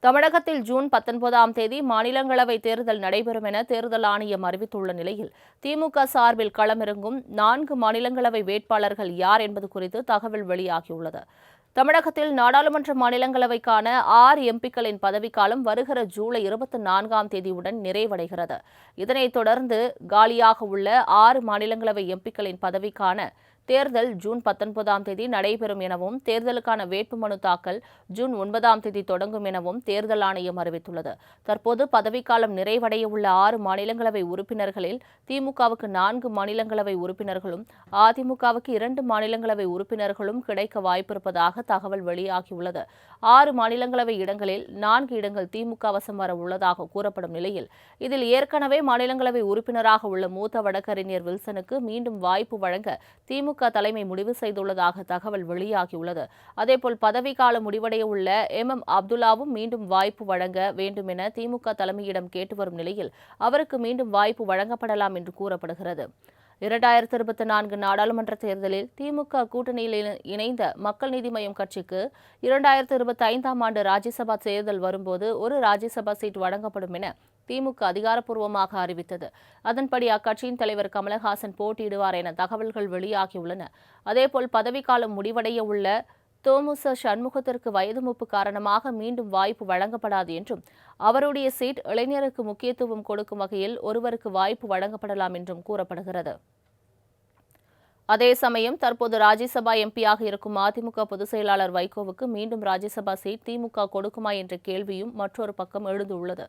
தமிழகத்தில் ஜூன் 19ஆம் தேதி மாநிலங்களவை தேர்தல் நடைபெறும் என தேர்தல் ஆணையம் அறிவித்துள்ள நிலையில் திமுக சார்பில் களமிறங்கும் 4 மாநிலங்களவை வேட்பாளர்கள் யார் என்பது குறித்து தகவல் வெளியாகியுள்ளது. தமிழகத்தில் நாடாளுமன்ற மாநிலங்களவைக்கான 6 எம்பிக்களின் பதவிக்காலம் வருகிற ஜூலை 24ஆம் தேதியுடன் நிறைவடைகிறது. இதனைத் தொடர்ந்து காலியாக உள்ள 6 மாநிலங்களவை எம்பிக்களின் பதவிக்கான தேர்தல் ஜூன் 19ஆம் தேதி நடைபெறும் எனவும் தேர்தலுக்கான வேட்புமனு தாக்கல் ஜூன் 9ஆம் தேதி தொடங்கும் எனவும் தேர்தல் ஆணையம் அறிவித்துள்ளது. தற்போது பதவிக்காலம் நிறைவடைய உள்ள 6 மாநிலங்களவை உறுப்பினர்களில் திமுகவுக்கு 4 மாநிலங்களவை உறுப்பினர்களும் அதிமுகவுக்கு 2 மாநிலங்களவை உறுப்பினர்களும் கிடைக்க வாய்ப்பிருப்பதாக தகவல் வெளியாகியுள்ளது. 6 மாநிலங்களவை இடங்களில் 4 இடங்கள் திமுக வசம் வர உள்ளதாக கூறப்படும் நிலையில் இதில் ஏற்கனவே மாநிலங்களவை உறுப்பினராக உள்ள மூத்த வழக்கறிஞர் வில்சனுக்கு மீண்டும் வாய்ப்பு வழங்க திமுக தலைமை முடிவு செய்துள்ளதாக தகவல் வெளியாகியுள்ளது. அதேபோல் பதவிக்காலம் முடிவடைய உள்ள அப்துல்லாவும் மீண்டும் வாய்ப்பு வழங்க வேண்டும் என திமுக தலைமையிடம் கேட்டு வரும் நிலையில் அவருக்கு மீண்டும் வாய்ப்பு வழங்கப்படலாம் என்று கூறப்படுகிறது. 2024 நாடாளுமன்ற தேர்தலில் திமுக கூட்டணியில் இணைந்த மக்கள் நீதி மய்யம் கட்சிக்கு 2025ஆம் ஆண்டு ராஜ்யசபா தேர்தல் வரும்போது ஒரு ராஜ்யசபா சீட் வழங்கப்படும் என திமுக அதிகாரப்பூர்வமாக அறிவித்தது. அதன்படி அக்கட்சியின் தலைவர் கமலஹாசன் போட்டியிடுவார் என தகவல்கள் வெளியாகியுள்ளன. அதேபோல் பதவிக்காலம் முடிவடைய உள்ள தோமுச சண்முகத்திற்கு வயது மூப்பு காரணமாக மீண்டும் வாய்ப்பு வழங்கப்படாது என்றும் அவருடைய சீட் இளைஞருக்கு முக்கியத்துவம் கொடுக்கும் வகையில் ஒருவருக்கு வாய்ப்பு வழங்கப்படலாம் என்றும் கூறப்படுகிறது. அதே சமயம் தற்போது ராஜ்யசபா எம்பியாக இருக்கும் அதிமுக பொதுச் செயலாளர் வைகோவுக்கு மீண்டும் ராஜ்யசபா சீட் திமுக கொடுக்குமா என்ற கேள்வியும் மற்றொரு பக்கம் எழுந்துள்ளது.